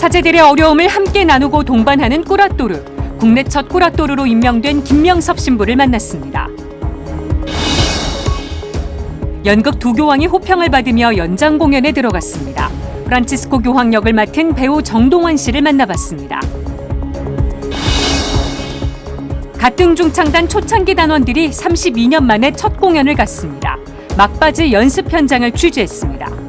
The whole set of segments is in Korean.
사제들의 어려움을 함께 나누고 동반하는 꾸라또르. 국내 첫 꾸라또르로 임명된 김명섭 신부를 만났습니다. 연극 두 교황이 호평을 받으며 연장 공연에 들어갔습니다. 프란치스코 교황 역을 맡은 배우 정동원 씨를 만나봤습니다. 가등중창단 초창기 단원들이 32년 만에 첫 공연을 갔습니다. 막바지 연습 현장을 취재했습니다.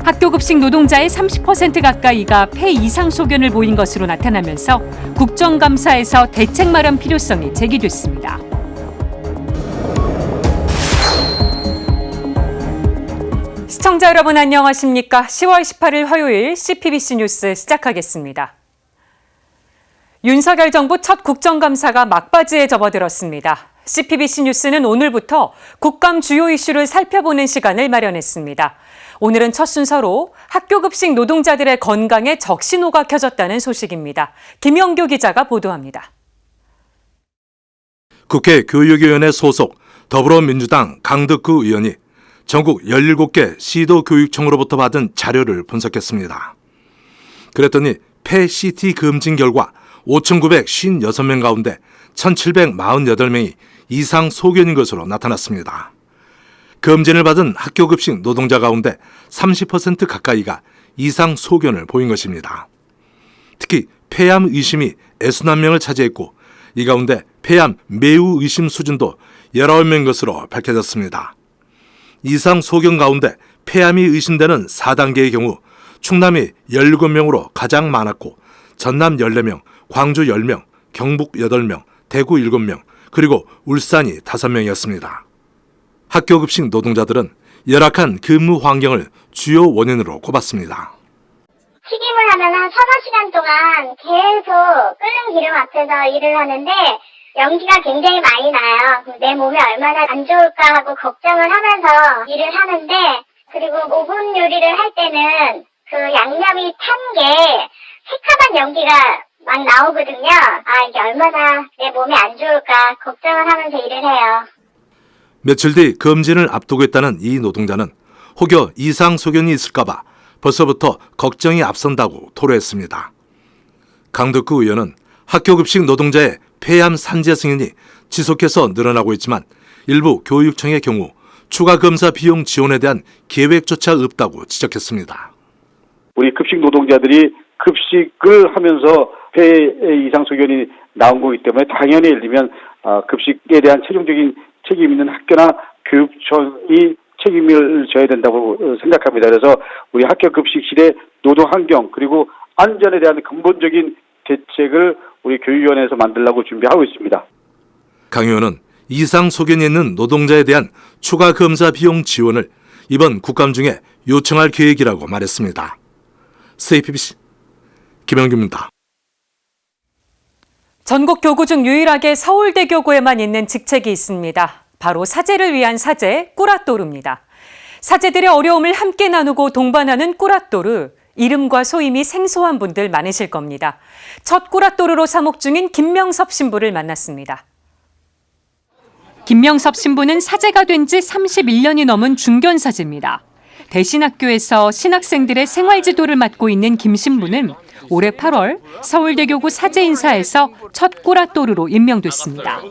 학교급식 노동자의 30% 가까이가 폐 이상 소견을 보인 것으로 나타나면서 국정감사에서 대책 마련 필요성이 제기됐습니다. 시청자 여러분 안녕하십니까? 10월 18일 화요일 CPBC 뉴스 시작하겠습니다. 윤석열 정부 첫 국정감사가 막바지에 접어들었습니다. CPBC 뉴스는 오늘부터 국감 주요 이슈를 살펴보는 시간을 마련했습니다. 오늘은 첫 순서로 학교급식 노동자들의 건강에 적신호가 켜졌다는 소식입니다. 김영교 기자가 보도합니다. 국회 교육위원회 소속 더불어민주당 강덕구 의원이 전국 17개 시도교육청으로부터 받은 자료를 분석했습니다. 그랬더니 폐 CT 검진 결과 5,956명 가운데 1,748명이 이상 소견인 것으로 나타났습니다. 검진을 받은 학교급식 노동자 가운데 30% 가까이가 이상 소견을 보인 것입니다. 특히 폐암 의심이 61명을 차지했고 이 가운데 폐암 매우 의심 수준도 19명 것으로 밝혀졌습니다. 이상 소견 가운데 폐암이 의심되는 4단계의 경우 충남이 17명으로 가장 많았고 전남 14명, 광주 10명, 경북 8명, 대구 7명, 그리고 울산이 5명이었습니다. 학교급식 노동자들은 열악한 근무 환경을 주요 원인으로 꼽았습니다. 튀김을 하면 한 4-5시간 동안 계속 끓는 기름 앞에서 일을 하는데 연기가 굉장히 많이 나요. 내 몸에 얼마나 안 좋을까 하고 걱정을 하면서 일을 하는데, 그리고 오븐 요리를 할 때는 그 양념이 탄 게 새카만 연기가 막 나오거든요. 이게 얼마나 내 몸에 안 좋을까 걱정을 하면서 일을 해요. 며칠 뒤 검진을 앞두고 있다는 이 노동자는 혹여 이상 소견이 있을까봐 벌써부터 걱정이 앞선다고 토로했습니다. 강덕구 의원은 학교급식 노동자의 폐암 산재 승인이 지속해서 늘어나고 있지만 일부 교육청의 경우 추가 검사 비용 지원에 대한 계획조차 없다고 지적했습니다. 우리 급식 노동자들이 급식을 하면서 폐 이상 소견이 나온 거기 때문에 당연히 예를 들면 급식에 대한 최종적인 책임 있는 학교나 교육청이 책임을 져야 된다고 생각합니다. 그래서 우리 학교 급식실의 노동 환경 그리고 안전에 대한 근본적인 대책을 우리 교육위원회에서 만들려고 준비하고 있습니다. 강 의원은 이상 소견이 있는 노동자에 대한 추가 검사 비용 지원을 이번 국감 중에 요청할 계획이라고 말했습니다. CPBC 김영규입니다. 전국 교구 중 유일하게 서울대 교구에만 있는 직책이 있습니다. 바로 사제를 위한 사제 꾸라또르입니다. 사제들의 어려움을 함께 나누고 동반하는 꾸라또르. 이름과 소임이 생소한 분들 많으실 겁니다. 첫 꾸라또르로 사목 중인 김명섭 신부를 만났습니다. 김명섭 신부는 사제가 된 지 31년이 넘은 중견사제입니다. 대신학교에서 신학생들의 생활지도를 맡고 있는 김 신부는 올해 8월 서울대교구 사제인사에서 첫 꾸라또르로 임명됐습니다.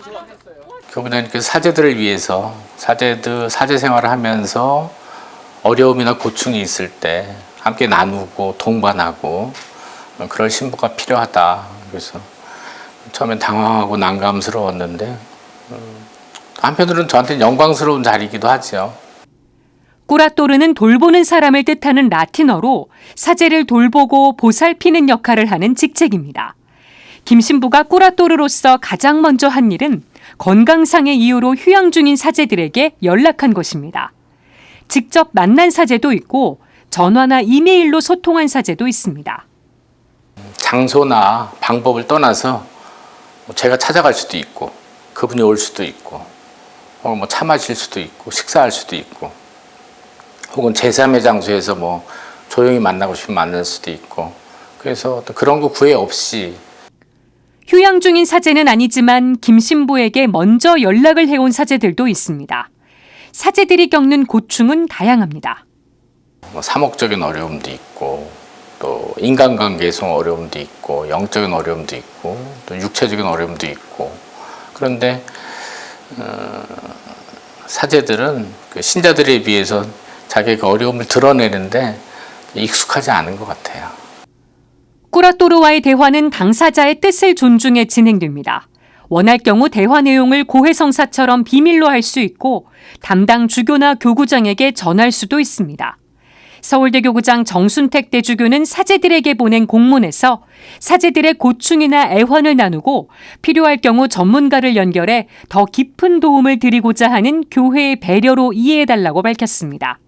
교구는 그 사제들을 위해서 사제 생활을 하면서 어려움이나 고충이 있을 때 함께 나누고 동반하고 그럴 신부가 필요하다. 그래서 처음엔 당황하고 난감스러웠는데 한편으로는 저한테는 영광스러운 자리이기도 하죠. 꾸라또르는 돌보는 사람을 뜻하는 라틴어로 사제를 돌보고 보살피는 역할을 하는 직책입니다. 김 신부가 꾸라또르로서 가장 먼저 한 일은 건강상의 이유로 휴양 중인 사제들에게 연락한 것입니다. 직접 만난 사제도 있고 전화나 이메일로 소통한 사제도 있습니다. 장소나 방법을 떠나서 제가 찾아갈 수도 있고 그분이 올 수도 있고 차 마실 수도 있고 식사할 수도 있고 혹은 제3의 장소에서 조용히 만나고 싶으면 만날 수도 있고 그래서 그런 거 구애 없이 휴양 중인 사제는 아니지만 김 신부에게 먼저 연락을 해온 사제들도 있습니다. 사제들이 겪는 고충은 다양합니다. 뭐 사목적인 어려움도 있고 또 인간관계에서 어려움도 있고 영적인 어려움도 있고 또 육체적인 어려움도 있고 그런데 사제들은 그 신자들에 비해서 자기의 그 어려움을 드러내는데 익숙하지 않은 것 같아요. 꾸라토르와의 대화는 당사자의 뜻을 존중해 진행됩니다. 원할 경우 대화 내용을 고해성사처럼 비밀로 할 수 있고 담당 주교나 교구장에게 전할 수도 있습니다. 서울대 교구장 정순택 대주교는 사제들에게 보낸 공문에서 사제들의 고충이나 애환을 나누고 필요할 경우 전문가를 연결해 더 깊은 도움을 드리고자 하는 교회의 배려로 이해해달라고 밝혔습니다.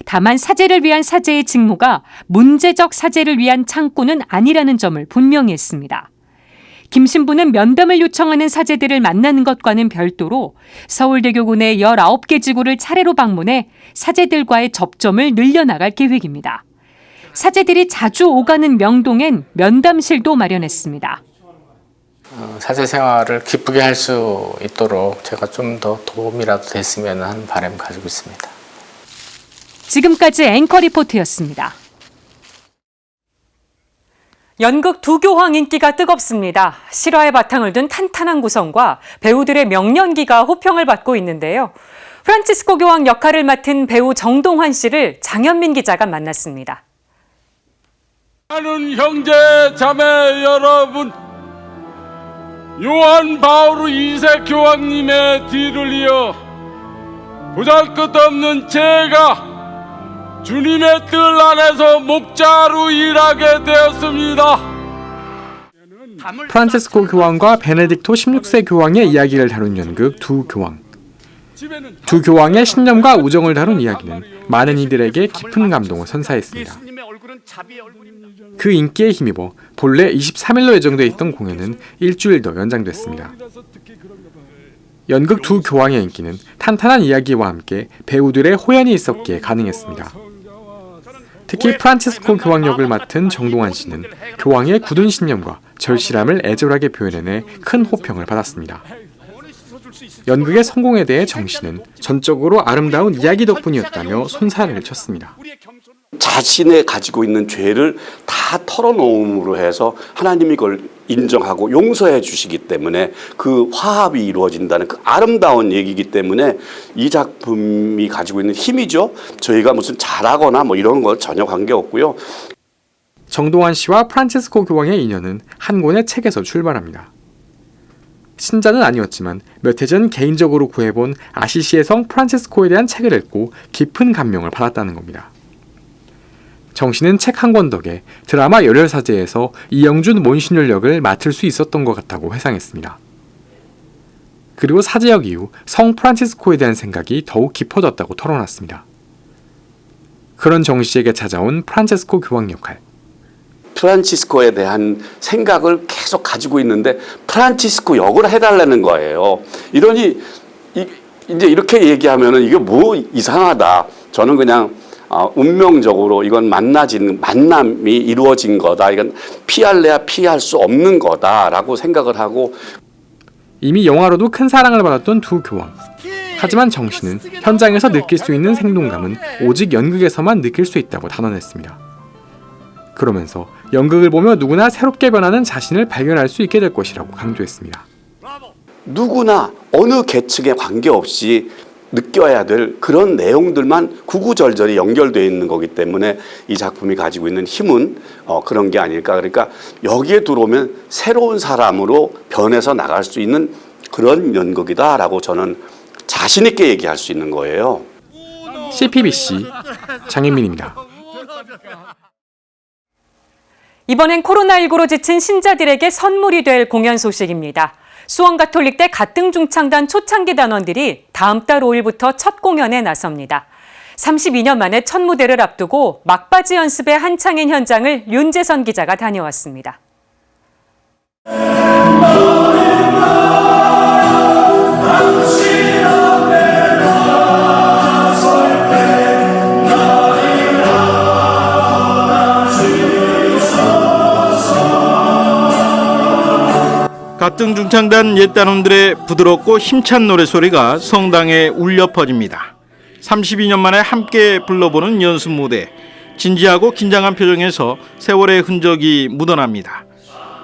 다만 사제를 위한 사제의 직무가 문제적 사제를 위한 창구는 아니라는 점을 분명히 했습니다. 김 신부는 면담을 요청하는 사제들을 만나는 것과는 별도로 서울대교구 내 19개 지구를 차례로 방문해 사제들과의 접점을 늘려나갈 계획입니다. 사제들이 자주 오가는 명동엔 면담실도 마련했습니다. 사제 생활을 기쁘게 할 수 있도록 제가 좀 더 도움이라도 됐으면 하는 바람을 가지고 있습니다. 지금까지 앵커 리포트였습니다. 연극 두 교황 인기가 뜨겁습니다. 실화의 바탕을 둔 탄탄한 구성과 배우들의 명연기가 호평을 받고 있는데요. 프란치스코 교황 역할을 맡은 배우 정동환 씨를 장현민 기자가 만났습니다. 하는 형제 자매 여러분, 요한 바오르 2세 교황님의 뒤를 이어 보잘것없는 제가 주님의 뜰 안에서 목자로 일하게 되었습니다. 프란체스코 교황과 베네딕토 16세 교황의 이야기를 다룬 연극 두 교황. 두 교황의 신념과 우정을 다룬 이야기는 많은 이들에게 깊은 감동을 선사했습니다. 그 인기에 힘입어 본래 23일로 예정돼 있던 공연은 일주일 더 연장됐습니다. 연극 두 교황의 인기는 탄탄한 이야기와 함께 배우들의 호연이 있었기에 가능했습니다. 특히 프란치스코 교황 역을 맡은 정동환 씨는 교황의 굳은 신념과 절실함을 애절하게 표현해내 큰 호평을 받았습니다. 연극의 성공에 대해 정 씨는 전적으로 아름다운 이야기 덕분이었다며 손살을 쳤습니다. 자신의 가지고 있는 죄를 다 털어놓음으로 해서 하나님이 그걸 인정하고 용서해 주시기 때문에 그 화합이 이루어진다는 그 아름다운 얘기이기 때문에 이 작품이 가지고 있는 힘이죠. 저희가 무슨 잘하거나 뭐 이런 거 전혀 관계없고요. 정동환 씨와 프란치스코 교황의 인연은 한 권의 책에서 출발합니다. 신자는 아니었지만 몇 해 전 개인적으로 구해본 아시시의 성 프란치스코에 대한 책을 읽고 깊은 감명을 받았다는 겁니다. 정 씨는 책 한 권 덕에 드라마 열혈사제에서 이영준 몬시뇰 역을 맡을 수 있었던 것 같다고 회상했습니다. 그리고 사제역 이후 성 프란치스코에 대한 생각이 더욱 깊어졌다고 털어놨습니다. 그런 정 씨에게 찾아온 프란체스코 교황 역할. 프란치스코에 대한 생각을 계속 가지고 있는데 프란치스코 역을 해달라는 거예요. 이러니 이제 이렇게 얘기하면은 이게 뭐 이상하다. 저는 그냥 운명적으로 이건 만남이 이루어진 거다. 이건 피할래야 피할 수 없는 거다라고 생각을 하고 이미 영화로도 큰 사랑을 받았던 두 교황. 하지만 정 씨는 현장에서 느낄 수 있는 생동감은 오직 연극에서만 느낄 수 있다고 단언했습니다. 그러면서 연극을 보며 누구나 새롭게 변하는 자신을 발견할 수 있게 될 것이라고 강조했습니다. 누구나 어느 계층에 관계없이 느껴야 될 그런 내용들만 구구절절히 연결되어 있는 거기 때문에 이 작품이 가지고 있는 힘은 그런 게 아닐까. 그러니까 여기에 들어오면 새로운 사람으로 변해서 나갈 수 있는 그런 연극이다라고 저는 자신 있게 얘기할 수 있는 거예요. CPBC 장현민입니다. 이번엔 코로나19로 지친 신자들에게 선물이 될 공연 소식입니다. 수원가톨릭대 가등중창단 초창기 단원들이 다음 달 5일부터 첫 공연에 나섭니다. 32년 만에 첫 무대를 앞두고 막바지 연습의 한창인 현장을 윤재선 기자가 다녀왔습니다. 가등중창단 옛단원들의 부드럽고 힘찬 노래소리가 성당에 울려 퍼집니다. 32년 만에 함께 불러보는 연습 무대. 진지하고 긴장한 표정에서 세월의 흔적이 묻어납니다.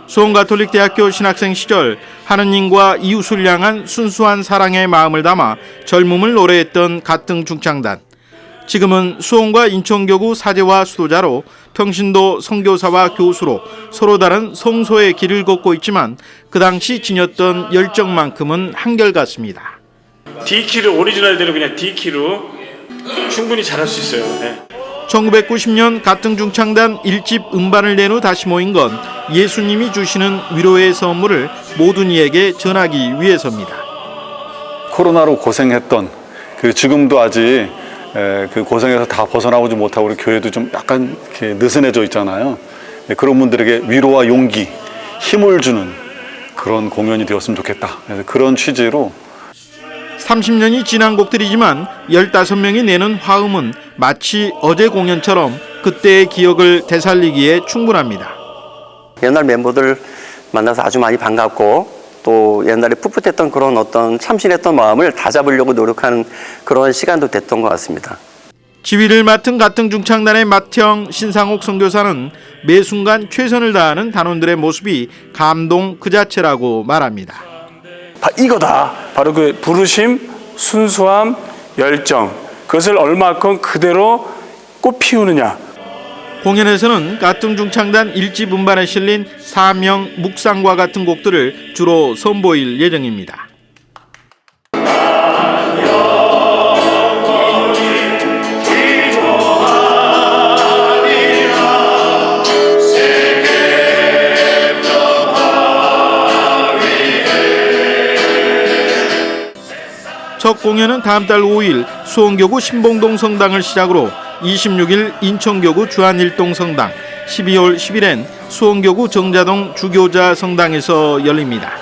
수원가톨릭대학교 신학생 시절 하느님과 이웃을 향한 순수한 사랑의 마음을 담아 젊음을 노래했던 가등 중창단. 지금은 수원과 인천교구 사제와 수도자로 평신도 선교사와 교수로 서로 다른 성소의 길을 걷고 있지만 그 당시 지녔던 열정만큼은 한결같습니다. D키로 오리지널대로 그냥 D키로 충분히 잘할 수 있어요. 네. 1990년 가등 중창단 1집 음반을 낸 후 다시 모인 건 예수님이 주시는 위로의 선물을 모든 이에게 전하기 위해서입니다. 코로나로 고생했던 지금도 아직 그 고생에서 다 벗어나오지 못하고 우리 교회도 좀 약간 이렇게 느슨해져 있잖아요. 그런 분들에게 위로와 용기, 힘을 주는 그런 공연이 되었으면 좋겠다. 그래서 그런 취지로 30년이 지난 곡들이지만 15명이 내는 화음은 마치 어제 공연처럼 그때의 기억을 되살리기에 충분합니다. 옛날 멤버들 만나서 아주 많이 반갑고 또 옛날에 풋풋했던 그런 어떤 참신했던 마음을 다잡으려고 노력하는 그런 시간도 됐던 것 같습니다. 지휘를 맡은 가등 중창단의 맏형 신상옥 선교사는 매 순간 최선을 다하는 단원들의 모습이 감동 그 자체라고 말합니다. 이거다. 바로 그 부르심, 순수함, 열정. 그것을 얼마큼 그대로 꽃 피우느냐. 공연에서는 가등 중창단 1집 음반에 실린 사명, 묵상과 같은 곡들을 주로 선보일 예정입니다. 첫 공연은 다음 달 5일 수원교구 신봉동 성당을 시작으로 26일 인천교구 주한일동 성당, 12월 10일엔 수원교구 정자동 주교자 성당에서 열립니다.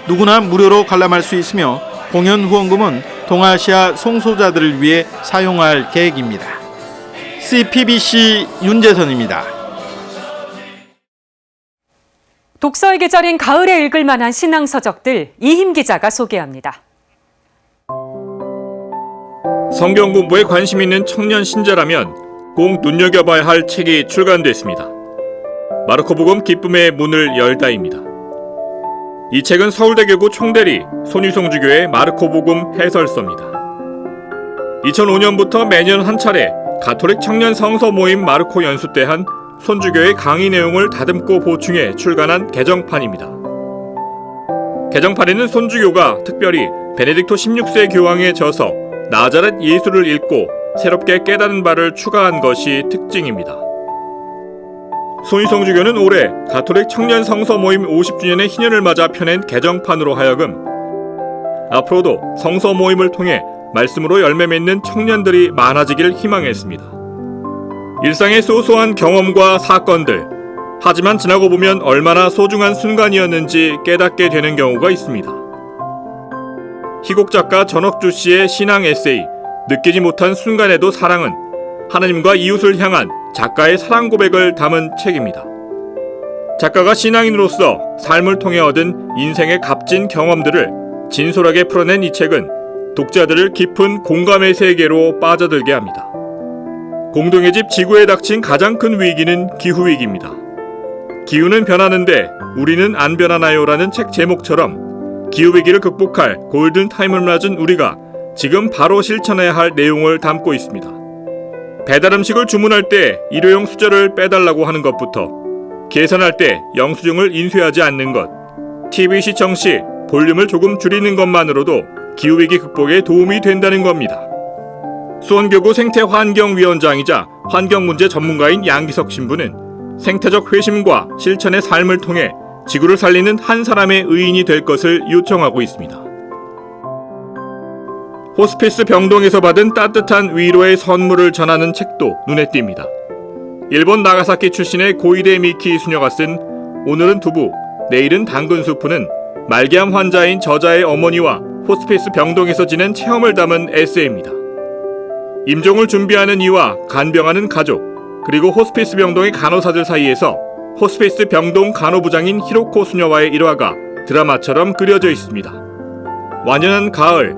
누구나 무료로 관람할 수 있으며 공연 후원금은 동아시아 송소자들을 위해 사용할 계획입니다. CPBC 윤재선입니다. 독서의 계절인 가을에 읽을 만한 신앙서적들 이힘 기자가 소개합니다. 성경 공부에 관심 있는 청년 신자라면 꼭 눈여겨봐야 할 책이 출간됐습니다. 마르코복음 기쁨의 문을 열다입니다. 이 책은 서울대교구 총대리 손유성주교의 마르코복음 해설서입니다. 2005년부터 매년 한 차례 가톨릭 청년 성서 모임 마르코 연수 때 한 손주교의 강의 내용을 다듬고 보충해 출간한 개정판입니다. 개정판에는 손주교가 특별히 베네딕토 16세 교황의 저서 나자렛 예수를 읽고 새롭게 깨닫는 바를 추가한 것이 특징입니다. 손유성 주교는 올해 가톨릭 청년 성서 모임 50주년의 희년을 맞아 펴낸 개정판으로 하여금 앞으로도 성서 모임을 통해 말씀으로 열매 맺는 청년들이 많아지길 희망했습니다. 일상의 소소한 경험과 사건들, 하지만 지나고 보면 얼마나 소중한 순간이었는지 깨닫게 되는 경우가 있습니다. 희곡 작가 전옥주 씨의 신앙 에세이 느끼지 못한 순간에도 사랑은 하나님과 이웃을 향한 작가의 사랑 고백을 담은 책입니다. 작가가 신앙인으로서 삶을 통해 얻은 인생의 값진 경험들을 진솔하게 풀어낸 이 책은 독자들을 깊은 공감의 세계로 빠져들게 합니다. 공동의 집 지구에 닥친 가장 큰 위기는 기후위기입니다. 기후는 변하는데 우리는 안 변하나요?라는 책 제목처럼 기후위기를 극복할 골든타임을 맞은 우리가 지금 바로 실천해야 할 내용을 담고 있습니다. 배달음식을 주문할 때 일회용 수저를 빼달라고 하는 것부터 계산할 때 영수증을 인쇄하지 않는 것, TV 시청 시 볼륨을 조금 줄이는 것만으로도 기후위기 극복에 도움이 된다는 겁니다. 수원교구 생태환경위원장이자 환경문제 전문가인 양기석 신부는 생태적 회심과 실천의 삶을 통해 지구를 살리는 한 사람의 의인이 될 것을 요청하고 있습니다. 호스피스 병동에서 받은 따뜻한 위로의 선물을 전하는 책도 눈에 띕니다. 일본 나가사키 출신의 고이데 미키 수녀가 쓴 오늘은 두부, 내일은 당근 수프는 말기암 환자인 저자의 어머니와 호스피스 병동에서 지낸 체험을 담은 에세이입니다. 임종을 준비하는 이와 간병하는 가족, 그리고 호스피스 병동의 간호사들 사이에서 호스피스 병동 간호부장인 히로코 수녀와의 일화가 드라마처럼 그려져 있습니다. 완연한 가을,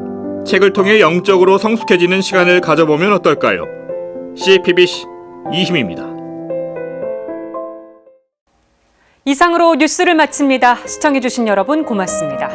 책을 통해 영적으로 성숙해지는 시간을 가져보면 어떨까요? CPBC 이힘입니다. 이상으로 뉴스를 마칩니다. 시청해주신 여러분 고맙습니다.